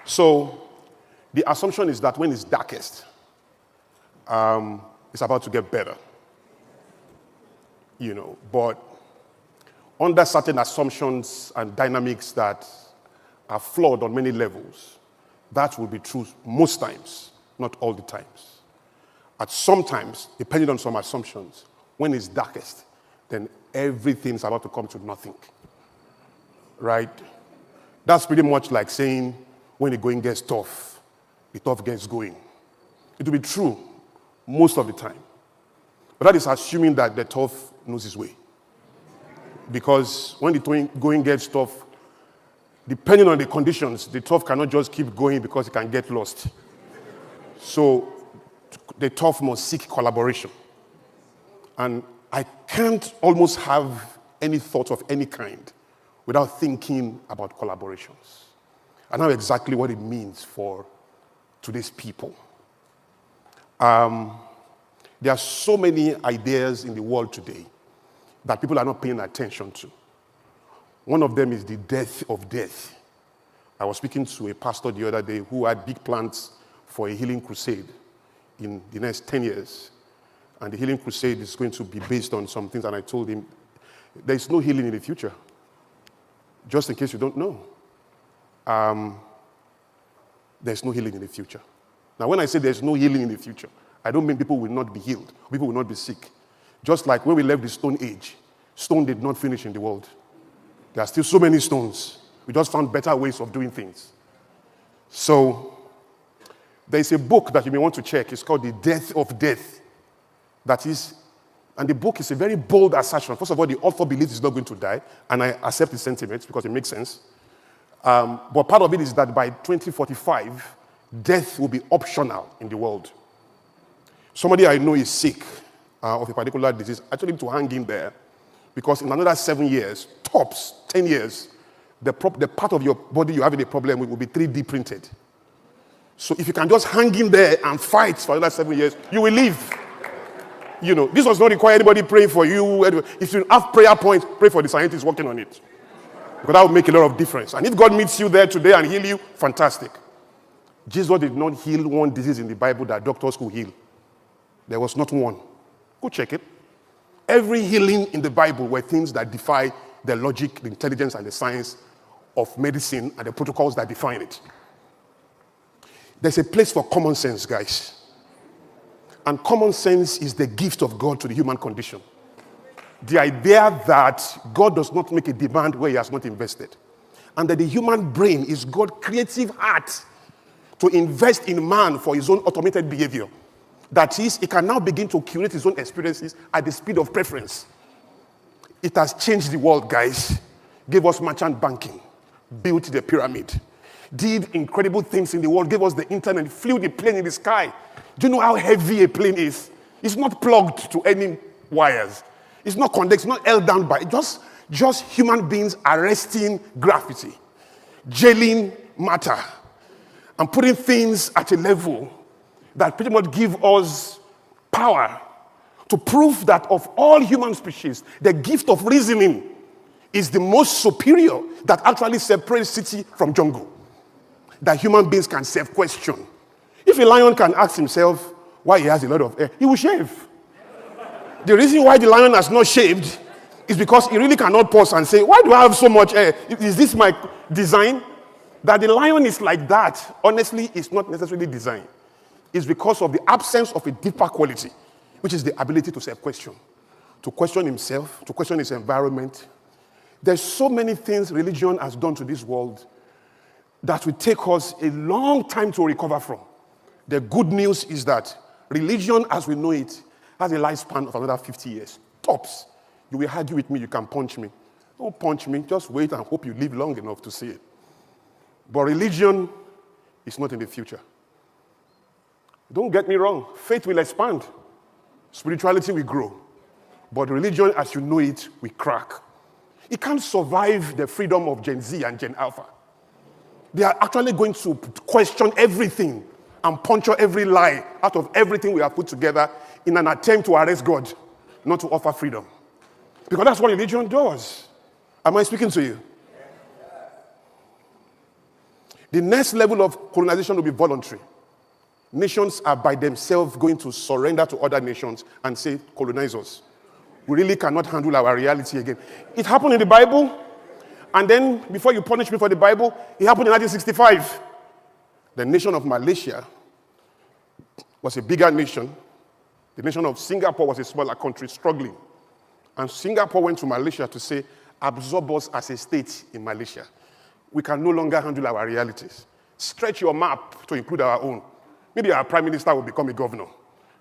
So the assumption is that when it's darkest, it's about to get better. But under certain assumptions and dynamics that are flawed on many levels, that will be true most times, not all the times. At some times, depending on some assumptions, when it's darkest, then everything's about to come to nothing. Right? That's pretty much like saying when the going gets tough, the tough gets going. It will be true most of the time. But that is assuming that the tough knows his way. Because when the going gets tough, depending on the conditions, the tough cannot just keep going because it can get lost. So the tough must seek collaboration. And I can't almost have any thought of any kind without thinking about collaborations. I know exactly what it means for today's people. There are so many ideas in the world today that people are not paying attention to. One of them is the death of death. I was speaking to a pastor the other day who had big plans for a healing crusade in the next 10 years. And the healing crusade is going to be based on some things, and I told him, there is no healing in the future. Just in case you don't know. There's no healing in the future. Now, when I say there's no healing in the future, I don't mean people will not be healed. People will not be sick. Just like when we left the Stone Age, stone did not finish in the world. There are still so many stones. We just found better ways of doing things. So, there's a book that you may want to check. It's called The Death of Death. That is, and the book is a very bold assertion. First of all, the author believes he's not going to die, and I accept his sentiments because it makes sense. But part of it is that by 2045, death will be optional in the world. Somebody I know is sick of a particular disease. I told him to hang in there because in another 7 years, tops 10 years, the part of your body you have a problem with will be 3D printed. So if you can just hang in there and fight for another 7 years, you will live. This does not require anybody praying for you. If you have prayer points, pray for the scientists working on it. Because that will make a lot of difference. And if God meets you there today and heal you, fantastic. Jesus did not heal one disease in the Bible that doctors could heal. There was not one. Go check it. Every healing in the Bible were things that defy the logic, the intelligence, and the science of medicine and the protocols that define it. There's a place for common sense, guys. And common sense is the gift of God to the human condition. The idea that God does not make a demand where he has not invested. And that the human brain is God's creative heart to invest in man for his own automated behavior. That is, he can now begin to curate his own experiences at the speed of preference. It has changed the world, guys. Gave us merchant banking, built the pyramid, did incredible things in the world, gave us the internet, flew the plane in the sky. Do you know how heavy a plane is? It's not plugged to any wires. It's not connected, it's not held down by just human beings arresting gravity, jailing matter, and putting things at a level that pretty much give us power to prove that of all human species, the gift of reasoning is the most superior that actually separates city from jungle. That human beings can self-question. If a lion can ask himself why he has a lot of hair, he will shave. The reason why the lion has not shaved is because he really cannot pause and say, why do I have so much hair? Is this my design? That the lion is like that, honestly, is not necessarily design. It's because of the absence of a deeper quality, which is the ability to self-question, to question himself, to question his environment. There's so many things religion has done to this world that will take us a long time to recover from. The good news is that religion as we know it has a lifespan of another 50 years. Tops. You will argue with me, you can punch me. Don't punch me, just wait and hope you live long enough to see it. But religion is not in the future. Don't get me wrong, faith will expand. Spirituality will grow. But religion as you know it will crack. It can't survive the freedom of Gen Z and Gen Alpha. They are actually going to question everything and puncture every lie out of everything we have put together in an attempt to arrest God, not to offer freedom. Because that's what religion does. Am I speaking to you? The next level of colonization will be voluntary. Nations are by themselves going to surrender to other nations and say, colonize us. We really cannot handle our reality again. It happened in the Bible, and then before you punish me for the Bible, it happened in 1965. The nation of Malaysia was a bigger nation. The nation of Singapore was a smaller country struggling. And Singapore went to Malaysia to say, absorb us as a state in Malaysia. We can no longer handle our realities. Stretch your map to include our own. Maybe our prime minister will become a governor.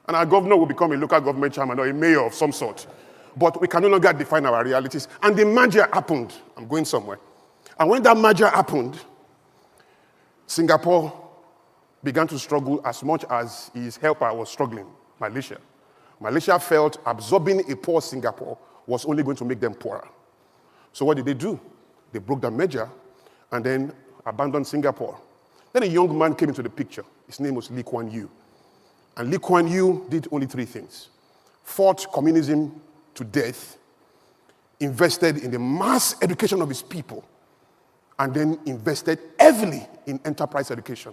And our governor will become a local government chairman or a mayor of some sort. But we can no longer define our realities. And the merger happened. I'm going somewhere. And when that merger happened, Singapore began to struggle as much as his helper was struggling, Malaysia. Malaysia felt absorbing a poor Singapore was only going to make them poorer. So what did they do? They broke the merger and then abandoned Singapore. Then a young man came into the picture. His name was Lee Kuan Yew. And Lee Kuan Yew did only 3 things. Fought communism to death, invested in the mass education of his people, and then invested heavily in enterprise education.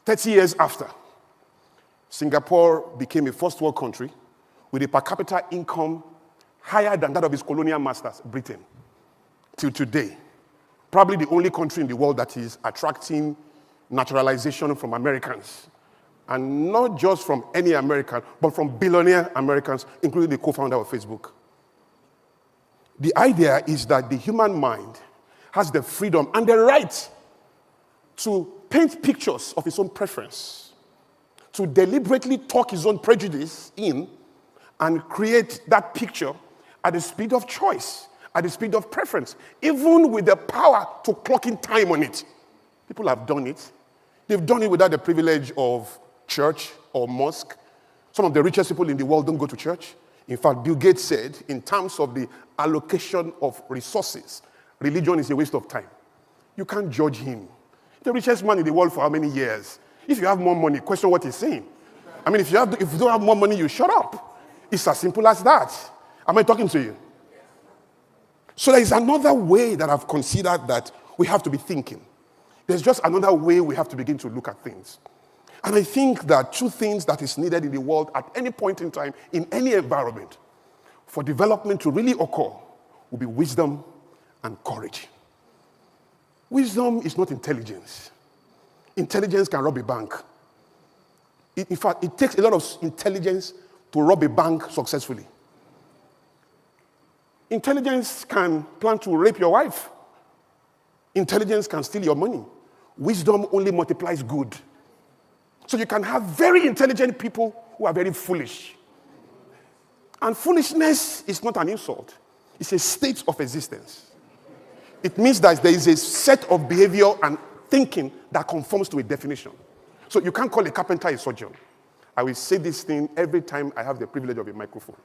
30 years after, Singapore became a first world country with a per capita income higher than that of its colonial masters, Britain, till today. Probably the only country in the world that is attracting naturalization from Americans. And not just from any American, but from billionaire Americans, including the co-founder of Facebook. The idea is that the human mind has the freedom and the right to paint pictures of his own preference, to deliberately talk his own prejudice in and create that picture at the speed of choice, at the speed of preference, even with the power to clock in time on it. People have done it. They've done it without the privilege of church or mosque. Some of the richest people in the world don't go to church. In fact, Bill Gates said, in terms of the allocation of resources, religion is a waste of time. You can't judge him. The richest man in the world for how many years? If you have more money, question what he's saying. I mean, if you don't have more money, you shut up. It's as simple as that. Am I talking to you? So there is another way that I've considered that we have to be thinking. There's just another way we have to begin to look at things. And I think that 2 things that is needed in the world at any point in time, in any environment, for development to really occur, will be wisdom and courage. Wisdom is not intelligence. Intelligence can rob a bank. In fact, it takes a lot of intelligence to rob a bank successfully. Intelligence can plan to rape your wife. Intelligence can steal your money. Wisdom only multiplies good. So you can have very intelligent people who are very foolish. And foolishness is not an insult. It's a state of existence. It means that there is a set of behavior and thinking that conforms to a definition. So you can't call a carpenter a surgeon. I will say this thing every time I have the privilege of a microphone.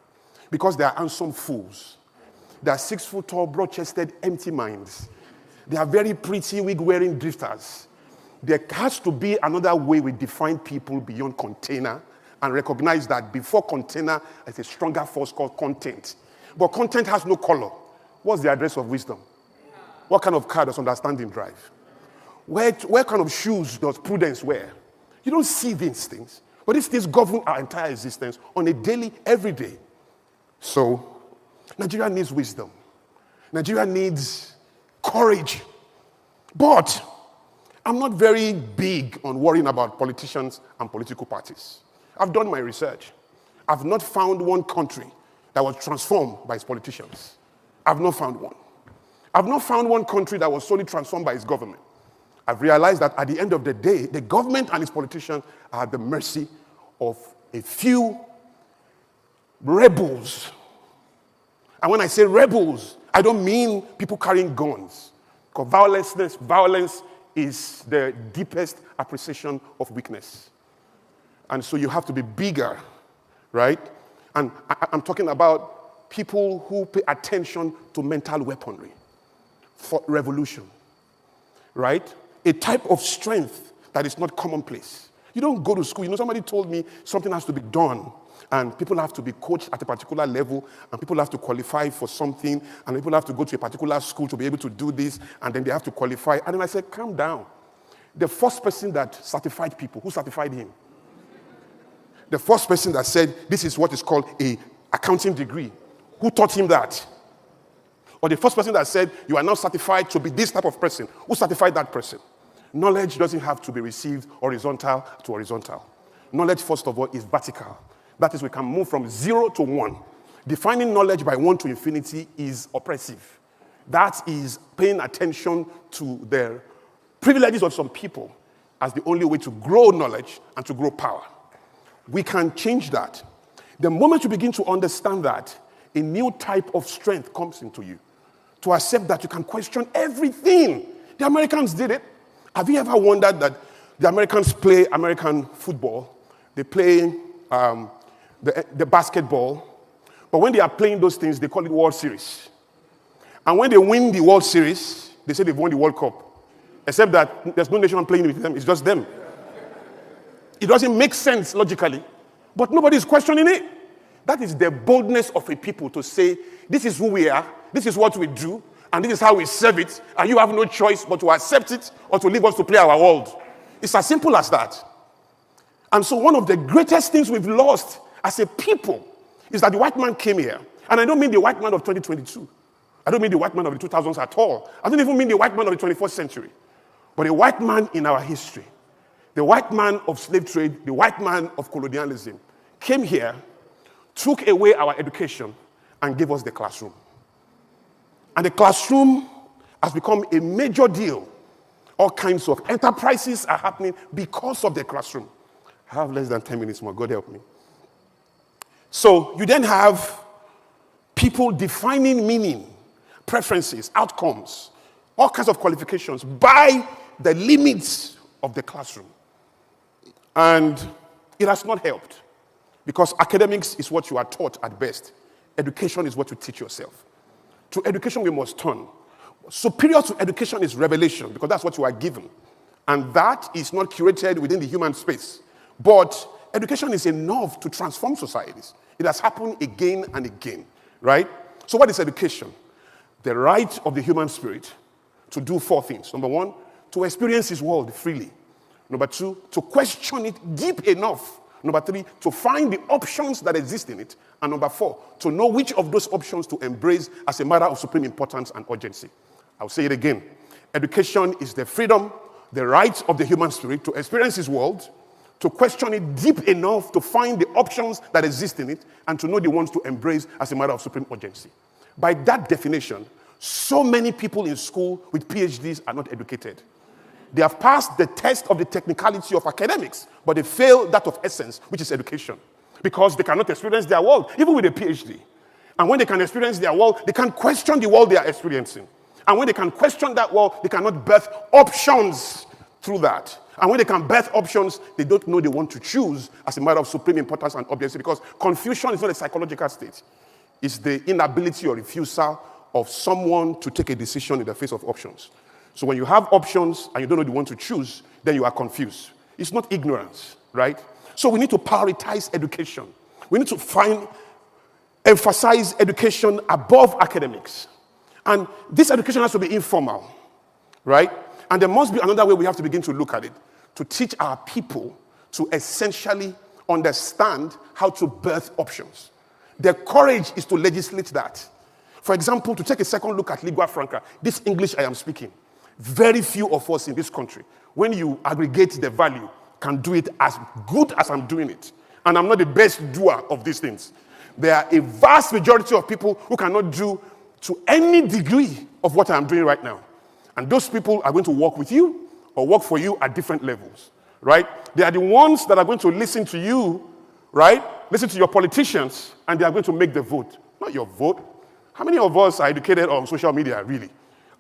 Because they are handsome fools. They are 6-foot-tall, broad-chested, empty minds. They are very pretty, wig-wearing drifters. There has to be another way we define people beyond container and recognize that before container, there's a stronger force called content. But content has no color. What's the address of wisdom? What kind of car does understanding drive? Where kind of shoes does prudence wear? You don't see these things. But these things govern our entire existence on a daily, every day. So, Nigeria needs wisdom. Nigeria needs courage. But I'm not very big on worrying about politicians and political parties. I've done my research. I've not found one country that was transformed by its politicians. I've not found one. I've not found one country that was solely transformed by its government. I've realized that at the end of the day, the government and its politicians are at the mercy of a few rebels. And when I say rebels, I don't mean people carrying guns. Because violence is the deepest appreciation of weakness. And so you have to be bigger, right? And I'm talking about people who pay attention to mental weaponry for revolution, right? A type of strength that is not commonplace. You don't go to school. You know, somebody told me something has to be done, and people have to be coached at a particular level, and people have to qualify for something, and people have to go to a particular school to be able to do this, and then they have to qualify. And then I said, calm down. The first person that certified people, who certified him? The first person that said, this is what is called a accounting degree. Who taught him that? Or the first person that said, you are now certified to be this type of person. Who certified that person? Knowledge doesn't have to be received horizontal to horizontal. Knowledge, first of all, is vertical. That is, we can move from 0 to 1. Defining knowledge by 1 to infinity is oppressive. That is paying attention to the privileges of some people as the only way to grow knowledge and to grow power. We can change that. The moment you begin to understand that, a new type of strength comes into you. To accept that you can question everything. The Americans did it. Have you ever wondered that the Americans play American football? They play the basketball. But when they are playing those things, they call it World Series. And when they win the World Series, they say they've won the World Cup. Except that there's no nation playing with them. It's just them. It doesn't make sense logically. But nobody is questioning it. That is the boldness of a people to say, this is who we are, this is what we do, and this is how we serve it, and you have no choice but to accept it or to leave us to play our world. It's as simple as that. And so one of the greatest things we've lost as a people is that the white man came here. And I don't mean the white man of 2022. I don't mean the white man of the 2000s at all. I don't even mean the white man of the 21st century. But a white man in our history, the white man of slave trade, the white man of colonialism, came here, took away our education, and gave us the classroom. And the classroom has become a major deal. All kinds of enterprises are happening because of the classroom. I have less than 10 minutes more. God help me. So you then have people defining meaning, preferences, outcomes, all kinds of qualifications by the limits of the classroom. And it has not helped because academics is what you are taught at best. Education is what you teach yourself. To education, we must turn. Superior to education is revelation because that's what you are given. And that is not curated within the human space. But education is enough to transform societies. It has happened again and again, right? So what is education? The right of the human spirit to do 4 things. Number 1, to experience his world freely. Number 2, to question it deep enough. Number 3, to find the options that exist in it. And number 4, to know which of those options to embrace as a matter of supreme importance and urgency. I'll say it again. Education is the freedom, the right of the human spirit to experience his world, to question it deep enough to find the options that exist in it, and to know the ones to embrace as a matter of supreme urgency. By that definition, so many people in school with PhDs are not educated. They have passed the test of the technicality of academics, but they fail that of essence, which is education, because they cannot experience their world, even with a PhD. And when they can experience their world, they can't question the world they are experiencing. And when they can question that world, they cannot birth options through that. And when they can birth options, they don't know they want to choose as a matter of supreme importance and urgency, because confusion is not a psychological state. It's the inability or refusal of someone to take a decision in the face of options. So when you have options and you don't know the one to choose, then you are confused. It's not ignorance, right? So we need to prioritize education. We need to emphasize education above academics. And this education has to be informal, right? And there must be another way we have to begin to look at it, to teach our people to essentially understand how to birth options. The courage is to legislate that. For example, to take a second look at lingua franca, this English I am speaking, very few of us in this country, when you aggregate the value, can do it as good as I'm doing it. And I'm not the best doer of these things. There are a vast majority of people who cannot do to any degree of what I'm doing right now. And those people are going to work with you or work for you at different levels, right? They are the ones that are going to listen to you, right? Listen to your politicians, and they are going to make the vote, not your vote. How many of us are educated on social media, really?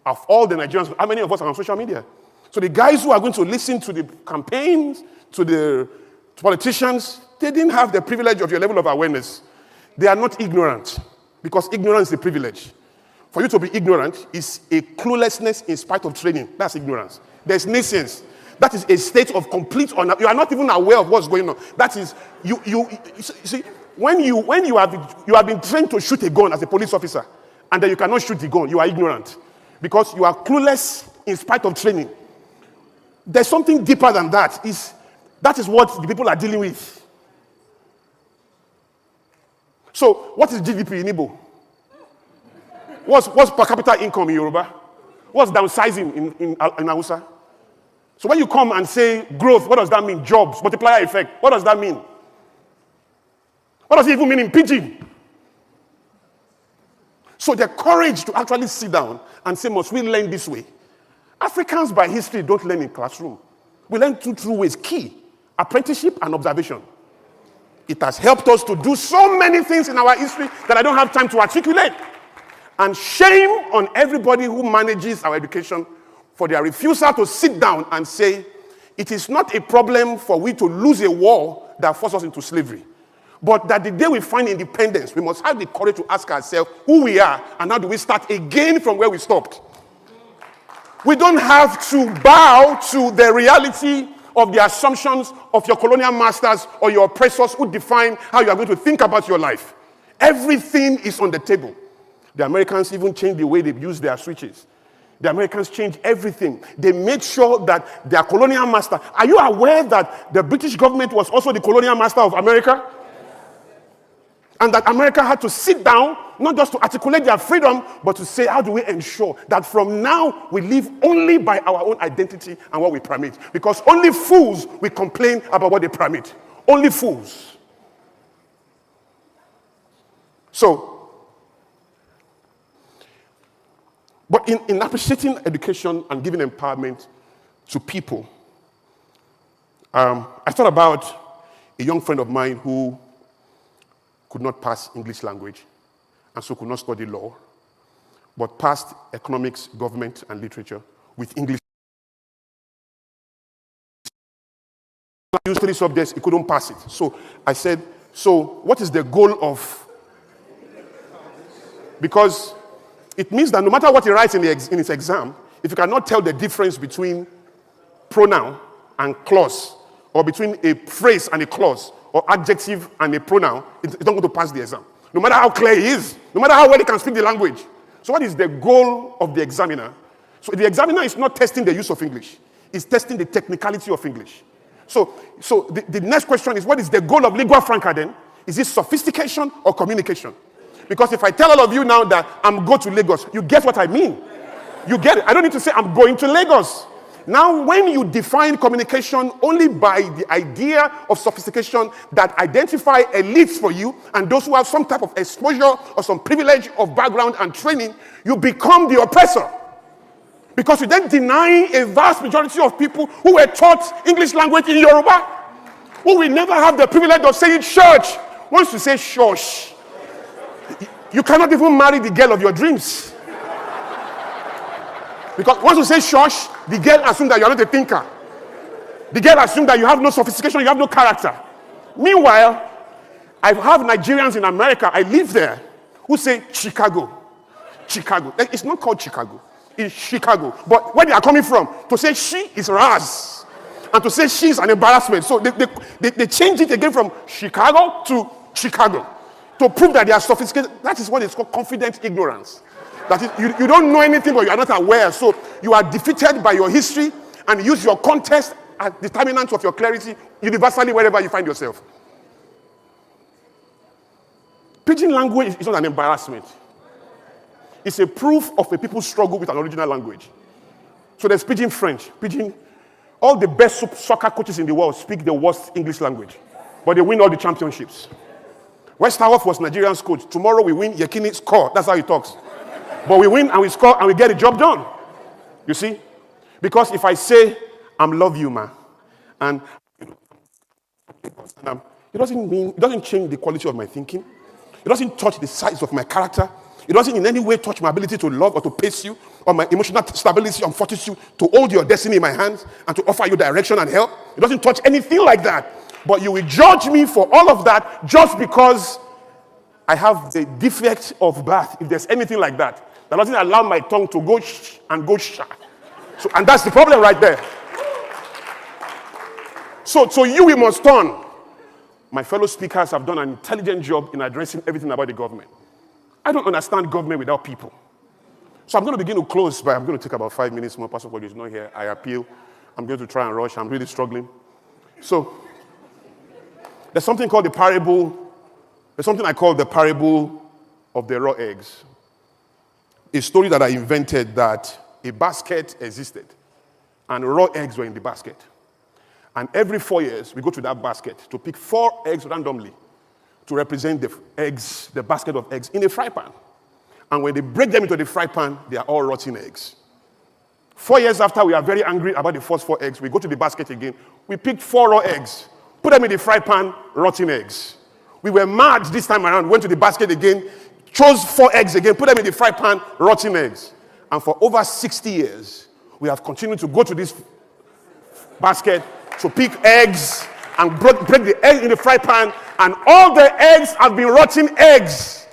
Of all the Nigerians, how many of us are on social media? So the guys who are going to listen to the campaigns, to the politicians, they didn't have the privilege of your level of awareness. They are not ignorant, because ignorance is a privilege. For you to be ignorant is a cluelessness in spite of training. That's ignorance. There's nescience. That is a state of complete you are not even aware of what's going on. That is, you see, when you have been trained to shoot a gun as a police officer, and then you cannot shoot the gun, you are ignorant. Because you are clueless in spite of training. There's something deeper than that. That is what the people are dealing with. So, what is GDP in Igbo? What's per capita income in Yoruba? What's downsizing in Hausa? So when you come and say growth, what does that mean? Jobs, multiplier effect. What does that mean? What does it even mean in Pidgin? So the courage to actually sit down and say, must we learn this way? Africans by history don't learn in classroom. We learn two ways. Key, apprenticeship and observation. It has helped us to do so many things in our history that I don't have time to articulate. And shame on everybody who manages our education for their refusal to sit down and say, it is not a problem for we to lose a war that forces us into slavery. But that the day we find independence, we must have the courage to ask ourselves who we are and how do we start again from where we stopped. We don't have to bow to the reality of the assumptions of your colonial masters or your oppressors who define how you are going to think about your life. Everything is on the table. The Americans even changed the way they use their switches. The Americans changed everything. They made sure that their colonial master... Are you aware that the British government was also the colonial master of America? And that America had to sit down, not just to articulate their freedom, but to say, how do we ensure that from now we live only by our own identity and what we permit? Because only fools will complain about what they permit. Only fools. So, but in appreciating education and giving empowerment to people, I thought about a young friend of mine who could not pass English language and so could not study law, but passed economics, government, and literature with English. He used 3 subjects, he couldn't pass it. So I said, so what is the goal of... Because it means that no matter what he writes in his exam, if you cannot tell the difference between pronoun and clause, or between a phrase and a clause, or adjective and a pronoun, it's not going to pass the exam. No matter how clear he is, no matter how well he can speak the language. So what is the goal of the examiner? So the examiner is not testing the use of English. It's testing the technicality of English. So the next question is, what is the goal of lingua franca then? Is it sophistication or communication? Because if I tell all of you now that I'm going to Lagos, you get what I mean. You get it. I don't need to say I'm going to Lagos. Now, when you define communication only by the idea of sophistication that identify elites for you and those who have some type of exposure or some privilege of background and training, you become the oppressor. Because you then deny a vast majority of people who were taught English language in Yoruba, who will never have the privilege of saying church. Once you say shush, you cannot even marry the girl of your dreams. Because once you say shush, the girl assumes that you are not a thinker. The girl assumes that you have no sophistication, you have no character. Meanwhile, I have Nigerians in America, I live there, who say Chicago. Chicago. It's not called Chicago. It's Chicago. But where they are coming from, to say she is Raz. And to say she is an embarrassment. So they change it again from Chicago to Chicago. To prove that they are sophisticated. That is what is called confident ignorance. That is, you don't know anything, but you are not aware. So you are defeated by your history and use your context as determinant of your clarity universally wherever you find yourself. Pidgin language is not an embarrassment. It's a proof of a people's struggle with an original language. So there's Pidgin French. Pidgin, all the best soccer coaches in the world speak the worst English language, but they win all the championships. Westerhoff was Nigerian's coach. Tomorrow we win, Yekini score. That's how he talks. But we win and we score and we get the job done. You see? Because if I say, I'm love you, ma, and it doesn't change the quality of my thinking. It doesn't touch the size of my character. It doesn't in any way touch my ability to love or to pace you, or my emotional stability and fortitude to hold your destiny in my hands and to offer you direction and help. It doesn't touch anything like that. But you will judge me for all of that just because I have the defect of birth, if there's anything like that. That doesn't allow my tongue to go shh and go sha. So, and that's the problem right there. So you, we must turn. My fellow speakers have done an intelligent job in addressing everything about the government. I don't understand government without people. So I'm going to begin to close, but I'm going to take about 5 minutes more. Pastor Kojo is not here. I appeal I'm going to try and rush. I'm really struggling. So, there's something called the parable. There's something I call the parable of the raw eggs. A story that I invented that a basket existed and raw eggs were in the basket. And every 4 years, we go to that basket to pick 4 eggs randomly to represent the eggs, the basket of eggs in a fry pan. And when they break them into the fry pan, they are all rotten eggs. 4 years after, we are very angry about the first 4 eggs. We go to the basket again. We picked 4 raw eggs, put them in the fry pan, rotten eggs. We were mad this time around, went to the basket again, chose 4 eggs again, put them in the fry pan, rotten eggs. And for over 60 years, we have continued to go to this basket to pick eggs and break the egg in the fry pan, and all the eggs have been rotten eggs.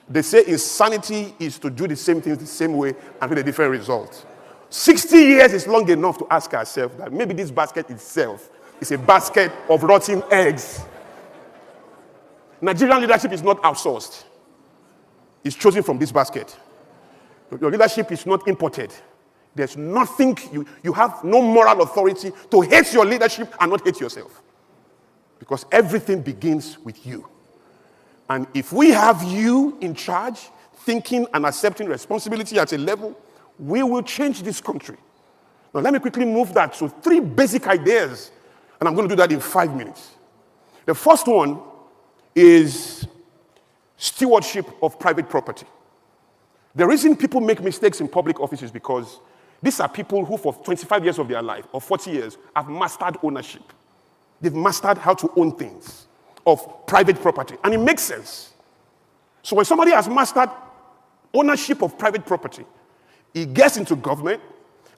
They say insanity is to do the same things the same way and get a different result. 60 years is long enough to ask ourselves that maybe this basket itself is a basket of rotten eggs. Nigerian leadership is not outsourced. It's chosen from this basket. Your leadership is not imported. There's nothing, you have no moral authority to hate your leadership and not hate yourself. Because everything begins with you. And if we have you in charge, thinking and accepting responsibility at a level, we will change this country. Now let me quickly move that to 3 basic ideas, and I'm going to do that in 5 minutes. The first one is stewardship of private property. The reason people make mistakes in public office is because these are people who for 25 years of their life or 40 years have mastered ownership. They've mastered how to own things of private property. And it makes sense. So when somebody has mastered ownership of private property, he gets into government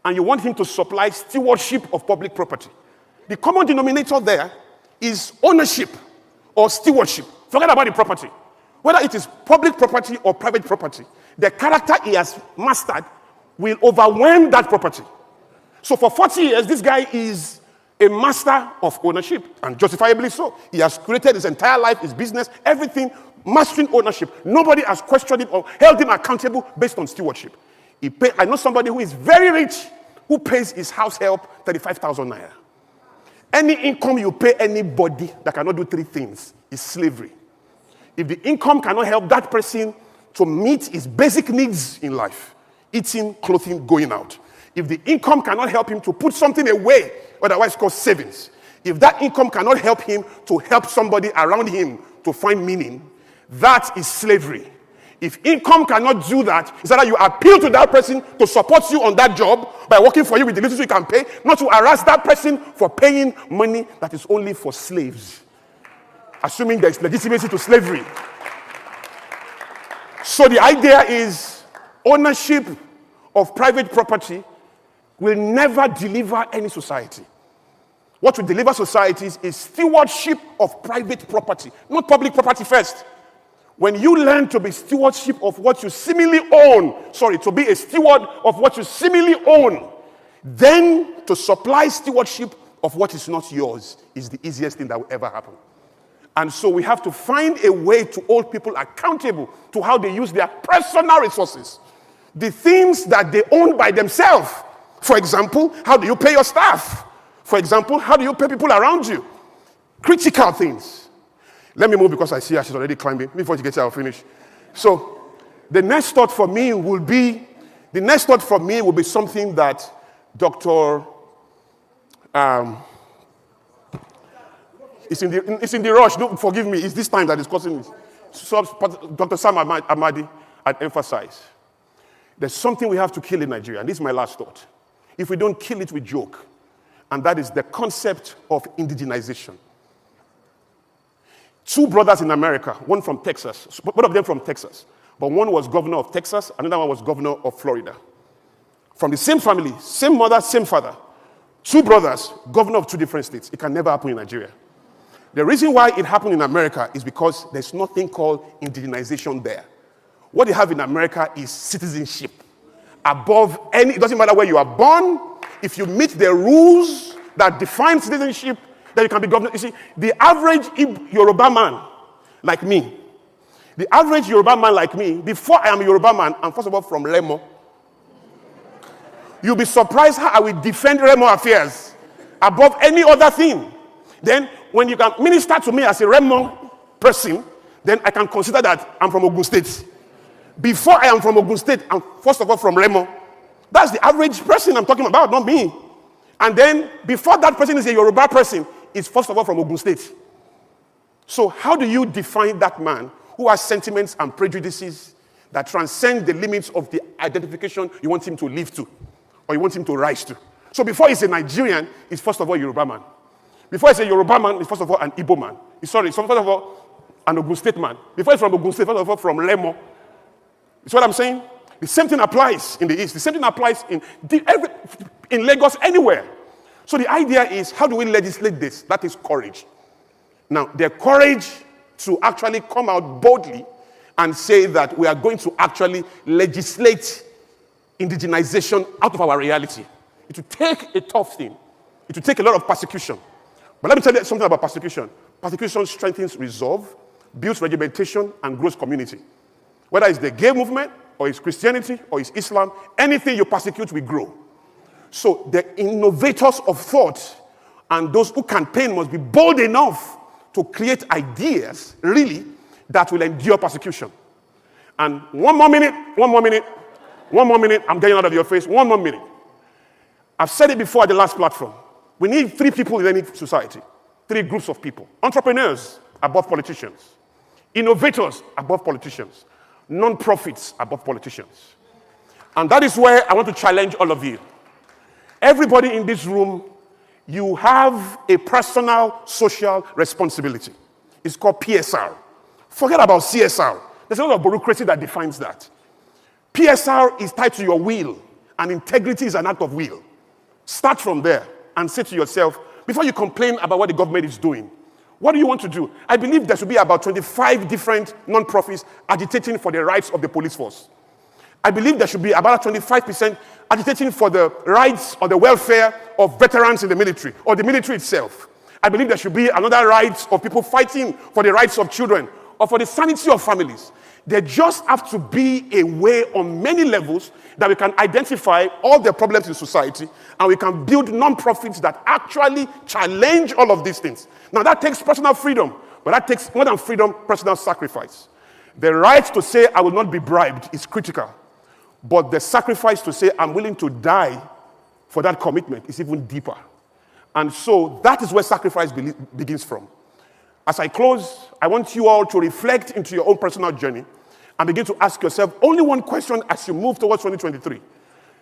and you want him to supply stewardship of public property. The common denominator there is ownership or stewardship. Forget about the property. Whether it is public property or private property, the character he has mastered will overwhelm that property. So for 40 years, this guy is a master of ownership, and justifiably so. He has created his entire life, his business, everything, mastering ownership. Nobody has questioned him or held him accountable based on stewardship. I know somebody who is very rich, who pays his house help 35,000 naira. Any income you pay anybody that cannot do 3 things is slavery. If the income cannot help that person to meet his basic needs in life, eating, clothing, going out. If the income cannot help him to put something away, otherwise called savings, if that income cannot help him to help somebody around him to find meaning, that is slavery. If income cannot do that, it's that you appeal to that person to support you on that job by working for you with the little you can pay, not to harass that person for paying money that is only for slaves, assuming there is legitimacy to slavery. So the idea is ownership of private property will never deliver any society. What will deliver societies is stewardship of private property, not public property first. When you learn to be stewardship of what you seemingly own, to be a steward of what you seemingly own, then to supply stewardship of what is not yours is the easiest thing that will ever happen. And so we have to find a way to hold people accountable to how they use their personal resources. The things that they own by themselves. For example, how do you pay your staff? For example, how do you pay people around you? Critical things. Let me move because I see her, she's already climbing. Before she gets here, I'll finish. So, the next thought for me will be something that Dr. It's in the rush. Don't forgive me. It's this time that is causing this. So, Dr. Sam Amadi had emphasized. There's something we have to kill in Nigeria, and this is my last thought. If we don't kill it, we joke. And that is the concept of indigenization. 2 brothers in America, one from Texas, both of them from Texas, but one was governor of Texas, another one was governor of Florida. From the same family, same mother, same father. 2 brothers, governor of 2 different states. It can never happen in Nigeria. The reason why it happened in America is because there's nothing called indigenization there. What they have in America is citizenship. Above any, it doesn't matter where you are born, if you meet the rules that define citizenship, then you can be governor. You see, the average Yoruba man like me, before I am a Yoruba man, I'm first of all from Remo. You'll be surprised how I will defend Remo affairs. above any other thing. Then when you can minister to me as a Remo person, then I can consider that I'm from Ogun State. Before I am from Ogun State, I'm first of all from Remo. That's the average person I'm talking about, not me. And then before that person is a Yoruba person, is first of all from Ogun State. So how do you define that man who has sentiments and prejudices that transcend the limits of the identification you want him to live to or you want him to rise to? So before he's a Nigerian, he's first of all a Yoruba man. Before he's a Yoruba man, he's first of all an Igbo man. He's first of all an Ogun State man. Before he's from Ogun State, first of all from Remo. You see what I'm saying? The same thing applies in the East. The same thing applies in Lagos, anywhere. So the idea is, how do we legislate this? That is courage. Now, the courage to actually come out boldly and say that we are going to actually legislate indigenization out of our reality. It will take a tough thing. It will take a lot of persecution. But let me tell you something about persecution. Persecution strengthens resolve, builds regimentation, and grows community. Whether it's the gay movement, or it's Christianity, or it's Islam, anything you persecute will grow. So the innovators of thought and those who campaign must be bold enough to create ideas, really, that will endure persecution. And one more minute, I'm getting out of your face, one more minute. I've said it before at the last platform. We need 3 people in any society, 3 groups of people. Entrepreneurs above politicians, innovators above politicians, non-profits above politicians. And that is where I want to challenge all of you. Everybody in this room, you have a personal social responsibility. It's called PSR. Forget about CSR. There's a lot of bureaucracy that defines that. PSR is tied to your will, and integrity is an act of will. Start from there and say to yourself, before you complain about what the government is doing, what do you want to do? I believe there should be about 25 different non-profits agitating for the rights of the police force. I believe there should be about 25% agitating for the rights or the welfare of veterans in the military or the military itself. I believe there should be another rights of people fighting for the rights of children or for the sanity of families. There just have to be a way on many levels that we can identify all the problems in society and we can build non-profits that actually challenge all of these things. Now that takes personal freedom, but that takes more than freedom, personal sacrifice. The right to say I will not be bribed is critical, but the sacrifice to say I'm willing to die for that commitment is even deeper. And so that is where sacrifice begins from. As I close, I want you all to reflect into your own personal journey and begin to ask yourself only one question as you move towards 2023.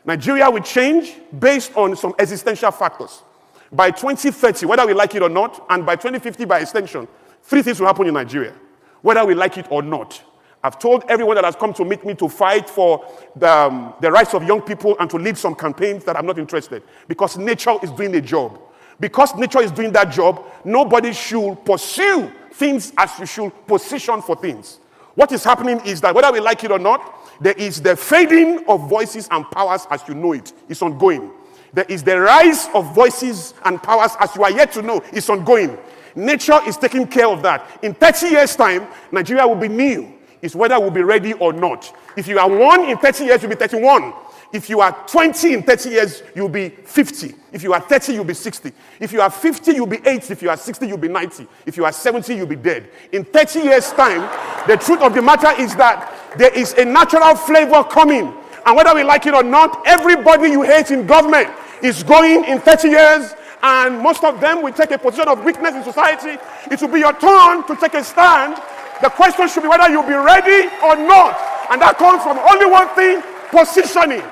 Nigeria will change based on some existential factors. By 2030, whether we like it or not, and by 2050 by extension, 3 things will happen in Nigeria, whether we like it or not. I've told everyone that has come to meet me to fight for the rights of young people and to lead some campaigns that I'm not interested, because nature is doing a job. Because nature is doing that job, nobody should pursue things as you should position for things. What is happening is that whether we like it or not, there is the fading of voices and powers as you know it. It's ongoing. There is the rise of voices and powers as you are yet to know. It's ongoing. Nature is taking care of that. In 30 years' time, Nigeria will be new. It's whether we'll be ready or not. If you are 1 in 30 years, you'll be 31. If you are 20 in 30 years, you'll be 50. If you are 30, you'll be 60. If you are 50, you'll be 80. If you are 60, you'll be 90. If you are 70, you'll be dead. In 30 years' time, the truth of the matter is that there is a natural flavor coming. And whether we like it or not, everybody you hate in government is going in 30 years, and most of them will take a position of weakness in society. It will be your turn to take a stand. The question should be whether you'll be ready or not. And that comes from only one thing: positioning.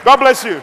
God bless you.